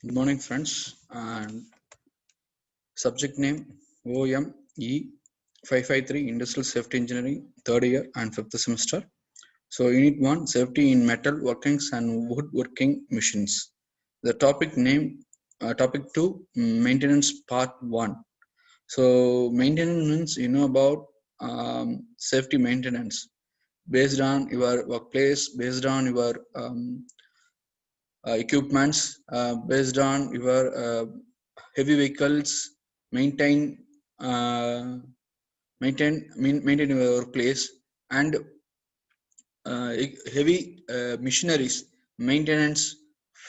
Good morning, friends. And subject name OME 553 Industrial Safety Engineering, third year and fifth semester. So, Unit 1 Safety in Metal Workings and Woodworking Machines. The topic name, Topic 2 Maintenance Part 1. So, maintenance means about safety maintenance based on your workplace, based on your equipments, based on your heavy vehicles, maintain uh, maintain your workplace, and heavy machineries maintenance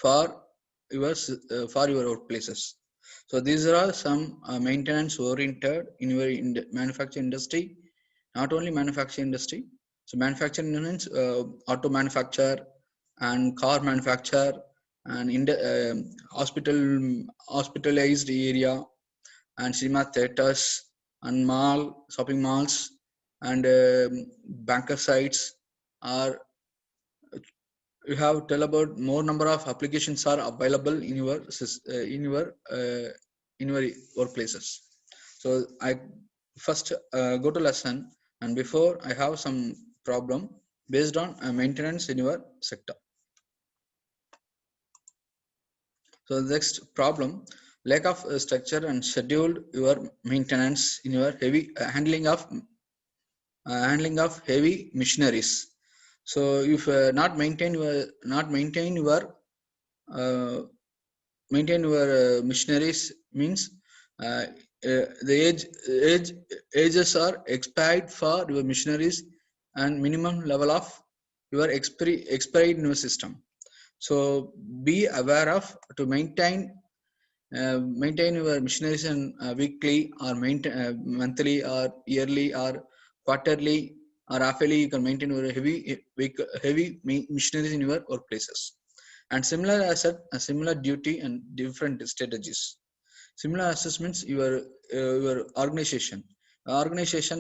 for for your workplaces. So these are some maintenance oriented in your manufacturing industry, not only manufacturing industry. So manufacturing means auto manufacture and car manufacture and in the hospitalized area and cinema theaters and shopping malls and banker sites are you have tell about more number of applications are available in your in your workplaces. So I first go to lesson, and before I have some problem based on maintenance in your sector. So the next problem, lack of structure and scheduled your maintenance in your heavy handling of heavy machineries. So if not uh, maintain your machineries means uh, the age ages are expired for your machineries and minimum level of your expired in your system. So be aware of to maintain your machineries and weekly or monthly or yearly or quarterly or halfly. You can maintain your heavy machineries in your workplaces. And similar asset, a similar duty and different strategies. Similar assessments your organization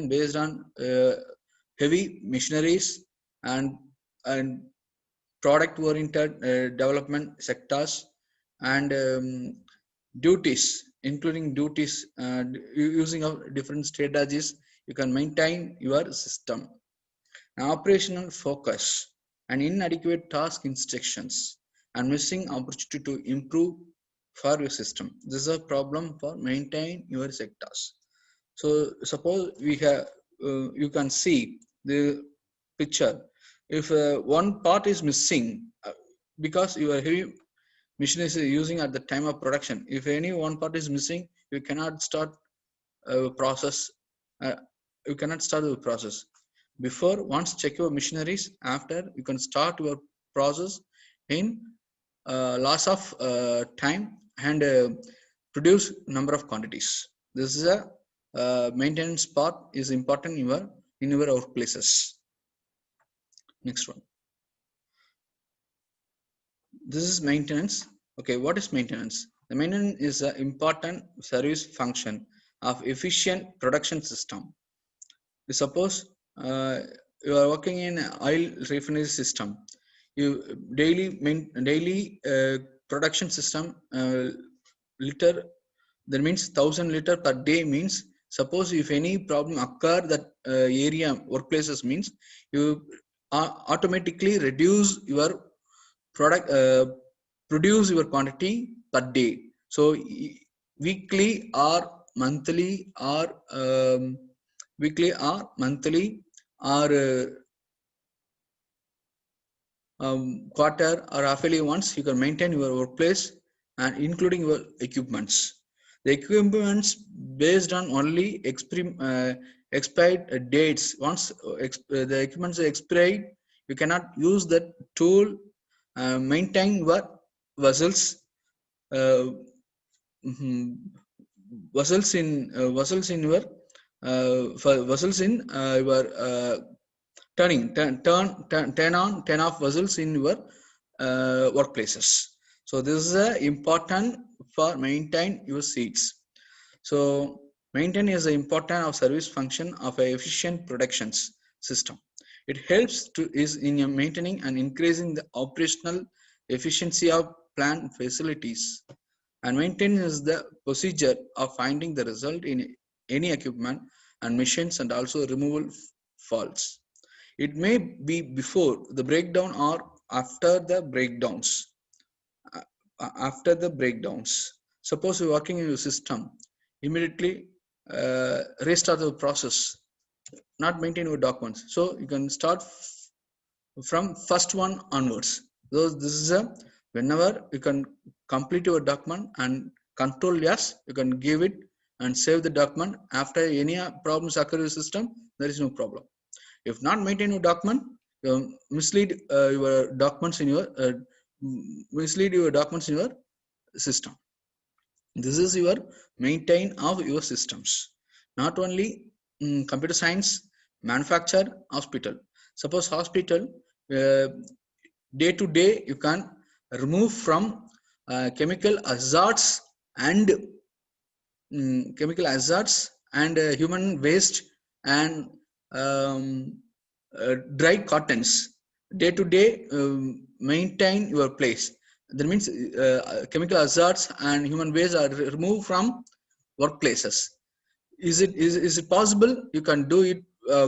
based on heavy machineries and and product oriented development sectors and duties, including duties, using of different strategies you can maintain your system. Now, operational focus and inadequate task instructions and missing opportunity to improve for your system. This is a problem for maintain your sectors. So suppose we have you can see the picture. If one part is missing because your heavy machine is using at the time of production, if any one part is missing, you cannot start process. uh, you cannot start the process. Before, once check your machineries, after you can start your process in loss of time and produce number of quantities. This is a maintenance part is important in your workplaces. Next one, this is maintenance. Okay, what is maintenance? The maintenance is an important service function of efficient production system. Suppose you are working in oil refinery system. You daily production system liter, that means 1,000 liter per day. Means suppose if any problem occur that area workplaces means you automatically reduce your product produce your quantity per day. So weekly or monthly or or quarter or halfly once you can maintain your workplace and including your equipments. The equipments based on only expired dates. Once the equipments are expired, you cannot use that tool. Maintain your vessels, uh, mhm, vessels in your vessels in your turn on turn off vessels in your workplaces. So this is important for maintain your seats. So maintain is the important of service function of a efficient productions system. It helps to is in maintaining and increasing the operational efficiency of plant facilities. And maintenance is the procedure of finding the result in any equipment and machines and also removal faults. It may be before the breakdown or after the breakdowns. After the breakdowns, suppose you're working in your system, immediately restart the process, not maintain your documents. So you can start from first one onwards. So this is a whenever you can complete your document and control yes, you can give it and save the document. After any problems occur in your system, there is no problem. If not maintain your document, you mislead your documents in your system. This is your maintain of your systems. Not only computer science, manufacture, hospital. Suppose hospital, day to day you can remove from chemical hazards and human waste and dry cottons. Day to day maintain your place. That means chemical hazards and human waste are removed from workplaces. Is it possible? You can do it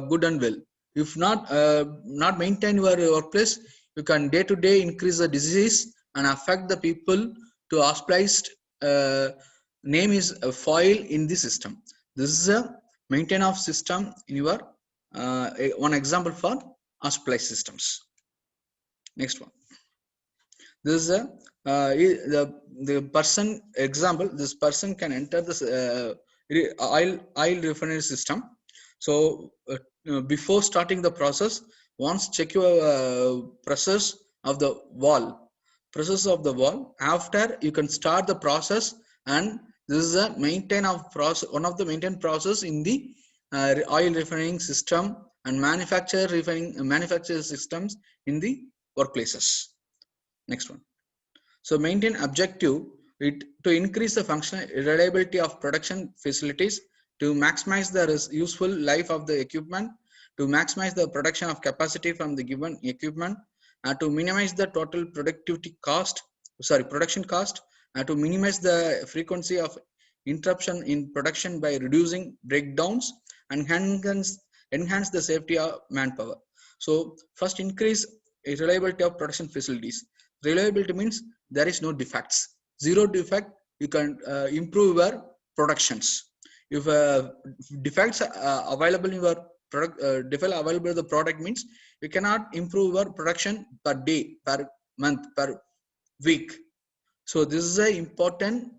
good and well. If not maintain your workplace, you can day to day increase the disease and affect the people to hospitalized. Name is a foil in the system. This is a maintain of system in your one example for hospitalized systems. Next one. This is a the person example. This person can enter this oil refinery system. So before starting the process, once check your process of the wall. After you can start the process, and this is a maintain of process. One of the maintain process in the oil refining system and manufacture systems in the workplaces. Next one. So maintain objective to increase the functional reliability of production facilities, to maximize the useful life of the equipment, to maximize the production of capacity from the given equipment, and to minimize the total production cost, and to minimize the frequency of interruption in production by reducing breakdowns and enhance the safety of manpower. So first, increase reliability of production facilities. Reliability means there is no defects. Zero defect, you can improve your productions. If defects are available in your product, defect available in the product means you cannot improve your production per day, per month, per week. So this is an important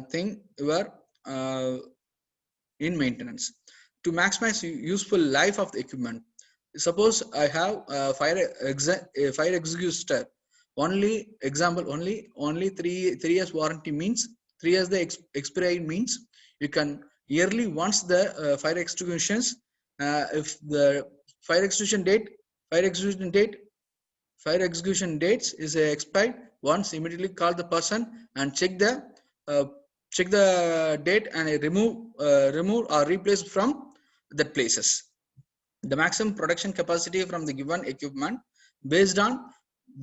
thing your in maintenance. To maximize useful life of the equipment, suppose I have a fire extinguisher. Only example, only three years warranty means 3 years the expiry means you can yearly once the fire extinguishers. If the fire extinguishing date fire execution dates is expired, once immediately call the person and check the date and remove or replace from that places. The maximum production capacity from the given equipment based on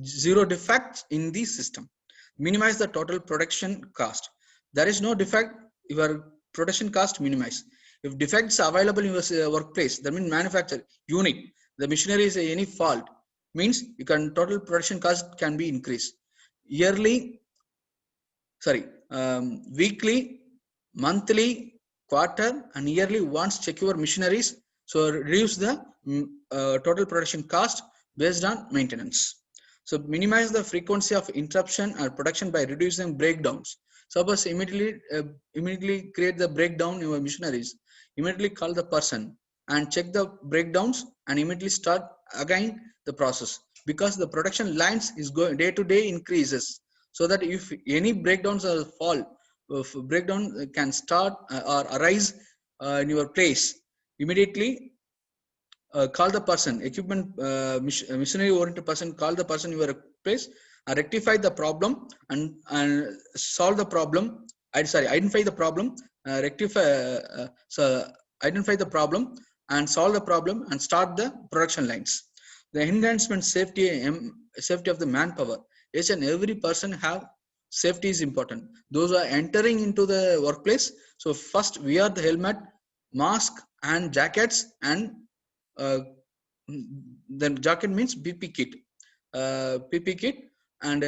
zero defects in the system. Minimize the total production cost. There is no defect, your production cost minimize. If defects are available in your workplace, that means manufacture unit, the machinery is any fault, means you can total production cost can be increased. Weekly, monthly, quarter, and yearly once check your machineries. So reduce the total production cost based on maintenance. So minimize the frequency of interruption or production by reducing breakdowns. Suppose immediately create the breakdown in your machineries. Immediately call the person and check the breakdowns and immediately start again the process, because the production lines is going day to day increases. So that if any breakdowns or breakdown can start or arise in your place, immediately call the person, equipment machinery oriented person, call the person in your place, rectify the problem and solve the problem. Identify the problem, identify the problem and solve the problem and start the production lines. The enhancement safety of the manpower. Each and every person have safety is important. Those are entering into the workplace. So first wear the helmet, mask and jackets, and uh, then jacket means PP kit, PP kit, and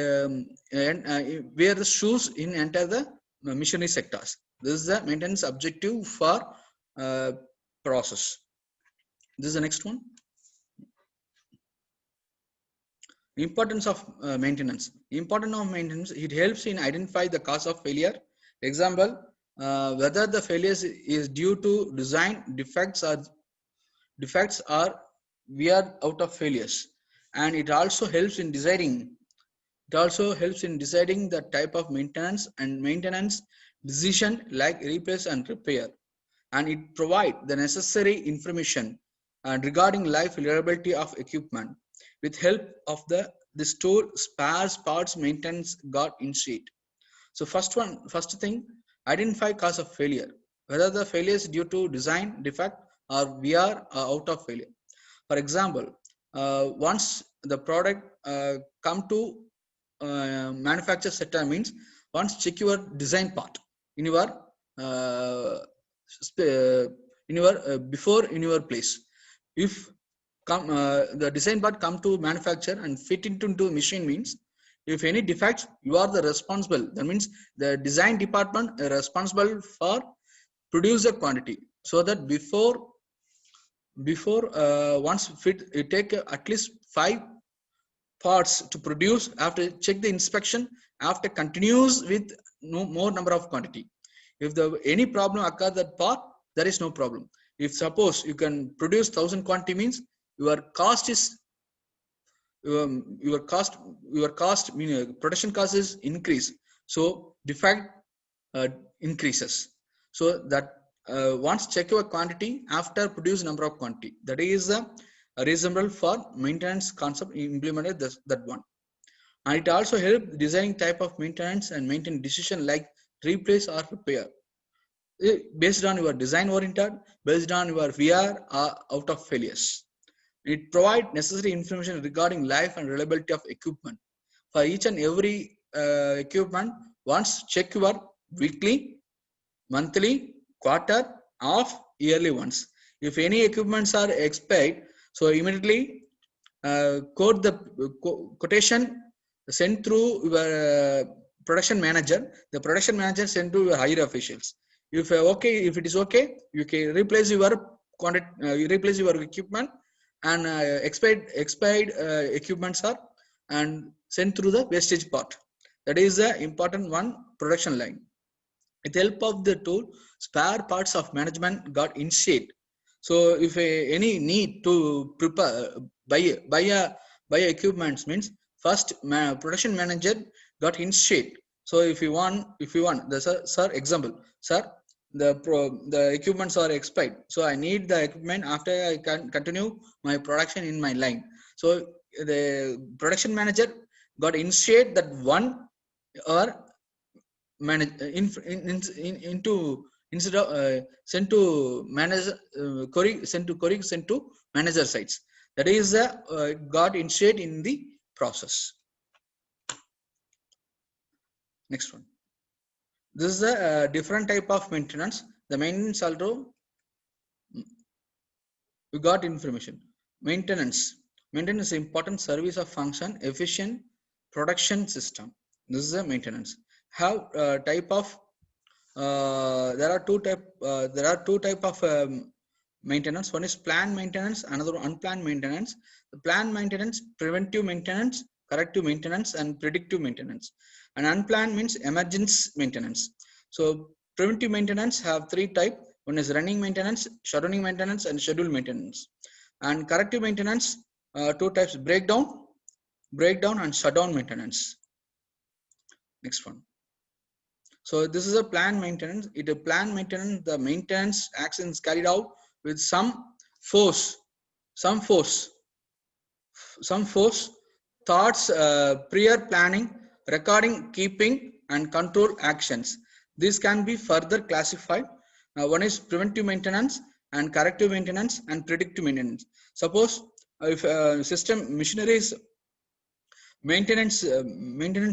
wear the shoes in enter the machinery sectors. This is the maintenance objective for uh, process. This is the next one. Importance of maintenance, it helps in identify the cause of failure. Example, whether the failure is due to design defects or we are out of failures. And it also helps in deciding the type of maintenance and maintenance decision like replace and repair. And it provide the necessary information regarding life reliability of equipment. With help of this tool, spares parts maintenance got initiate. So first thing, identify cause of failure, whether the failure is due to design defect or we are out of failure. For example, once the product come to manufacture sector means, once check your design part in your uh, before in your place. If the design part come to manufacture and fit into machine means, if any defects, you are the responsible. That means the design department is responsible for produce the quantity. So that before once fit, it take at least 5 parts to produce. After check the inspection, after continues with no more number of quantity. If the any problem occur that part, there is no problem. If suppose you can produce 1000 quantity means, your cost is your cost mean production cost is increase. So defect increases. So that once check your quantity after produce number of quantity, that is reasonable for maintenance concept implemented that one. And it also help designing type of maintenance and maintain decision like replace or repair based on your design oriented, based on your VR or out of failures. It provides necessary information regarding life and reliability of equipment. For each and every equipment, once check your weekly, monthly, quarter, of yearly ones. If any equipments are expired, so immediately quote the quotation sent through your production manager. The production manager sent to your higher officials. If if it is okay, you can replace your replace your equipment, and expired equipments are and sent through the wastage part. That is the important one, production line. With help of the tool, spare parts of management got initiated. So if any need to prepare buy equipments means, first production manager got initiated. So if you want the sir example, sir, the equipments are expired, so I need the equipment after I can continue my production in my line. So the production manager got initiate that one, or manage into instead of sent to manager query sent to manager sites. That is got initiate in the process. Next one. This is a different type of maintenance. The maintenance also we got information. Maintenance is important service of function efficient production system. This is a maintenance. Have type of there are two type of maintenance. One is planned maintenance, another unplanned maintenance. The planned maintenance, preventive maintenance, corrective maintenance, and predictive maintenance. And unplanned means emergency maintenance. So preventive maintenance have 3 types. One is running maintenance, shutdowning maintenance, and scheduled maintenance. And corrective maintenance, 2 types: breakdown, and shutdown maintenance. Next one. So this is a planned maintenance. It is planned maintenance. The maintenance actions carried out with some force, thoughts, prior planning, recording, keeping, and control actions. This can be further classified. One is preventive maintenance, and corrective maintenance, and predictive maintenance. Suppose if system maintenance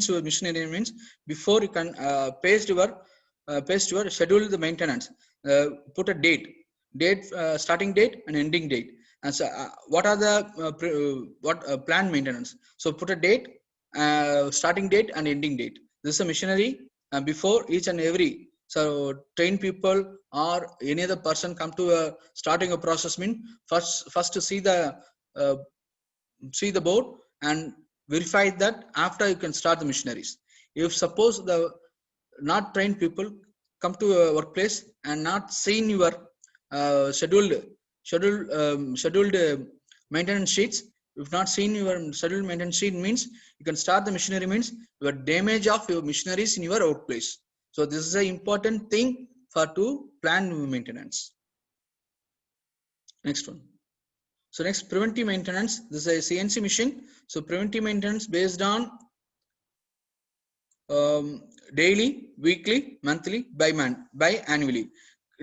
machinery means before you can paste your schedule the maintenance, put a date, starting date and ending date. And so what are the planned maintenance? So put a date, starting date and ending date. This is a machinery before each and every. So trained people or any other person come to starting a process mean first to uh, see the board and verify that after you can start the machineries. If suppose the not trained people come to a workplace and not seen your scheduled maintenance sheets, if not seen your scheduled maintenance sheet means you can start the machinery means your damage of your machineries in your workplace. So this is an important thing for to plan maintenance. Next one. So next, preventive maintenance. This is a CNC machine. So preventive maintenance based on daily, weekly, monthly, by annually.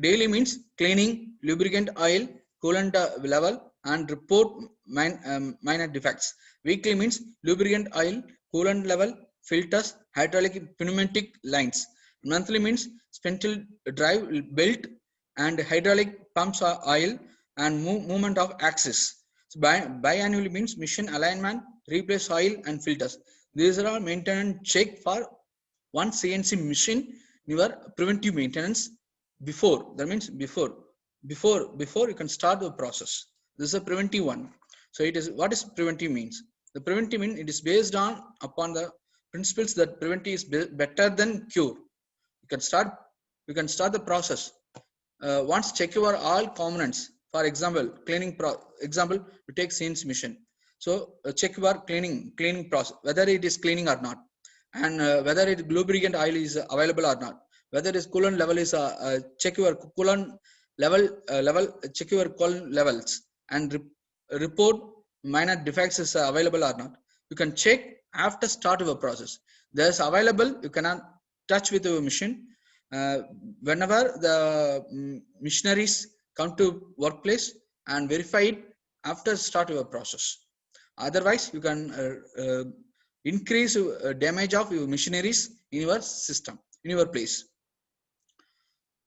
Daily means cleaning, lubricant oil, coolant level, and report minor defects. Weekly means lubricant oil, coolant level, filters, hydraulic pneumatic lines. Monthly means spindle drive belt and hydraulic pumps oil and movement of axis. So biannually means machine alignment, replace oil and filters. These are all maintenance check for one CNC machine your preventive maintenance before. That means before you can start the process. This is a preventive one. So it is, what is preventive means? The preventive means it is based on upon the principles that preventive is better than cure. You can start the process. Once check your all components. For example, cleaning example, you take CNC machine. So check your cleaning process, whether it is cleaning or not, and whether it lubricant oil is available or not, whether its coolant level is check your coolant level, check your coolant levels and report minor defects is available or not. You can check after start of a process. There's available, you cannot touch with your machine. Whenever the missionaries come to workplace and verify it after start of a process. Otherwise you can increase damage of your machineries in your system, in your place.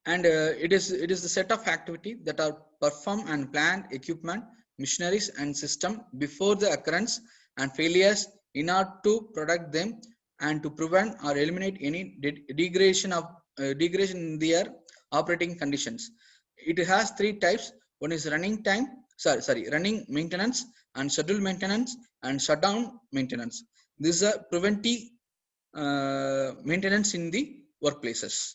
And it is the set of activity that are performed and planned equipment, machineries and system before the occurrence and failures in order to protect them and to prevent or eliminate any degradation in their operating conditions. It has three types. One is running maintenance and scheduled maintenance and shutdown maintenance. This is a preventive maintenance in the workplaces.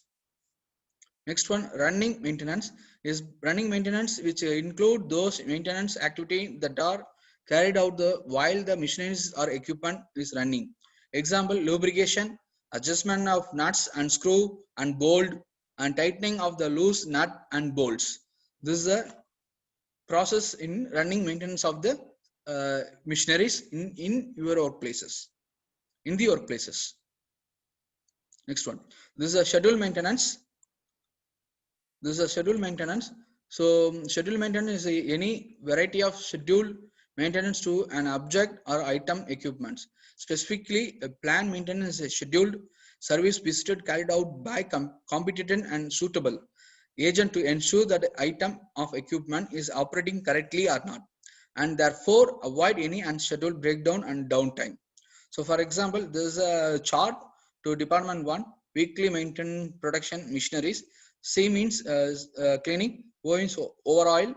Next one, running maintenance is running maintenance, which include those maintenance activity that are carried out while the machineries or equipment is running. Example, lubrication, adjustment of nuts and screw and bolt, and tightening of the loose nut and bolts. This is a process in running maintenance of the machineries in your workplaces, in the workplaces. Next one, this is a scheduled maintenance. This is a scheduled maintenance. So scheduled maintenance is any variety of scheduled maintenance to an object or item equipments. Specifically, a planned maintenance is a scheduled service visited carried out by competent and suitable agent to ensure that the item of equipment is operating correctly or not, and therefore avoid any unscheduled breakdown and downtime. So for example, this is a chart to department 1, weekly maintenance production machineries. C means cleaning, O means overall,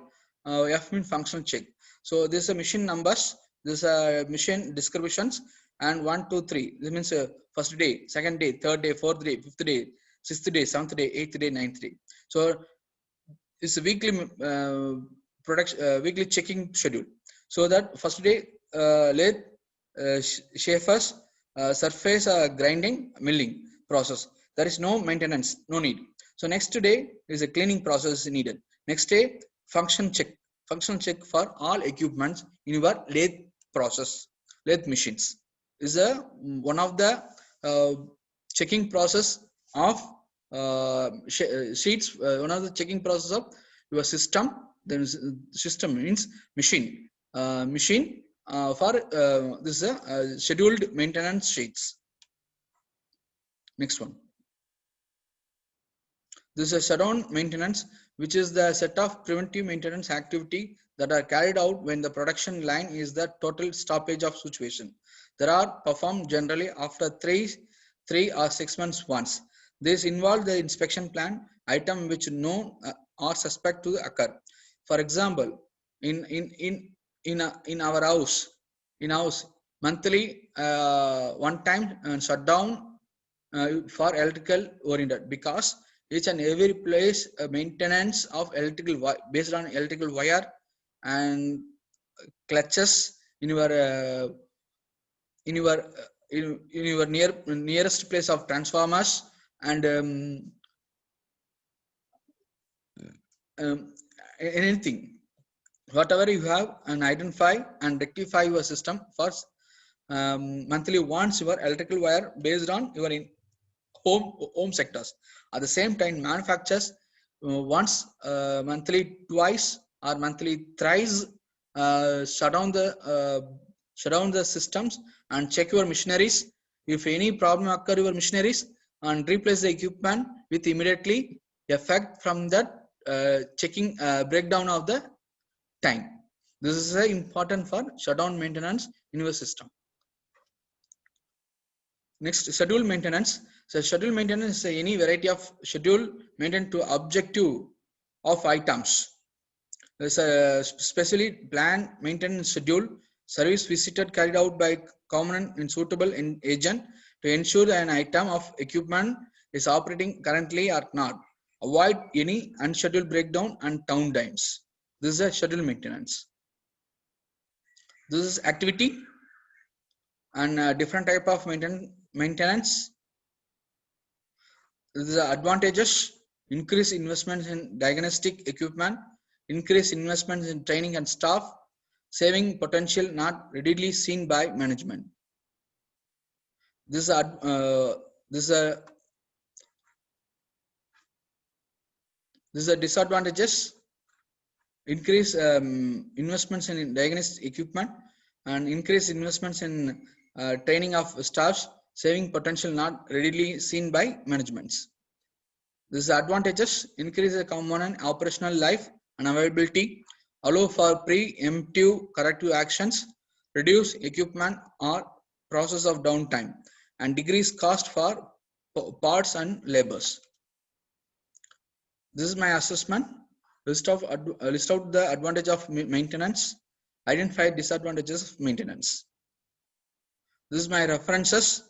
F means functional check. So this is a machine numbers, this is a machine descriptions, and 1, 2, 3. This means first day, second day, third day, fourth day, fifth day, sixth day, seventh day, eighth day, ninth day. So it's a weekly weekly checking schedule. So that first day, lathe, shapers, surface grinding, milling process. There is no maintenance, no need. So next day is a cleaning process needed. Next day, function check for all equipments in your lathe process, lathe machines. Is one of the checking process of sheets, one of the checking process of your system. Then system means machine, this is a scheduled maintenance sheets. Next one. This is a shutdown maintenance, which is the set of preventive maintenance activity that are carried out when the production line is the total stoppage of situation. They are performed generally after 3 or 6 months once. This involves the inspection plan item which known or suspect to occur. For example, in our house, monthly one time shutdown for electrical oriented, because each and every place maintenance of electrical based on electrical wire and clutches in your in your nearest place of transformers and anything, whatever you have, and identify and rectify your system first monthly once your electrical wire based on your home sectors. At the same time, manufacturers once monthly twice or monthly thrice shut down the systems and check your machineries. If any problem occur your machineries, and replace the equipment with immediately effect from that checking breakdown of the time. This is important for shutdown maintenance in your system. Next, schedule maintenance. So schedule maintenance is any variety of schedule maintained to objective of items. There's a specially planned maintenance schedule, service visited carried out by common and suitable agent to ensure an item of equipment is operating currently or not. Avoid any unscheduled breakdown and downtimes. This is a schedule maintenance. This is activity and different type of maintenance. This is advantages: increase investments in diagnostic equipment, increase investments in training and staff, saving potential not readily seen by management. This is a disadvantages: increase investments in diagnostic equipment and increase investments in training of staffs, saving potential not readily seen by managements. This is advantages: increase the component operational life and availability, allow for preemptive corrective actions, reduce equipment or process of downtime, and decrease cost for parts and labors. This is my assessment. List out the advantage of maintenance, identify disadvantages of maintenance. This is my references.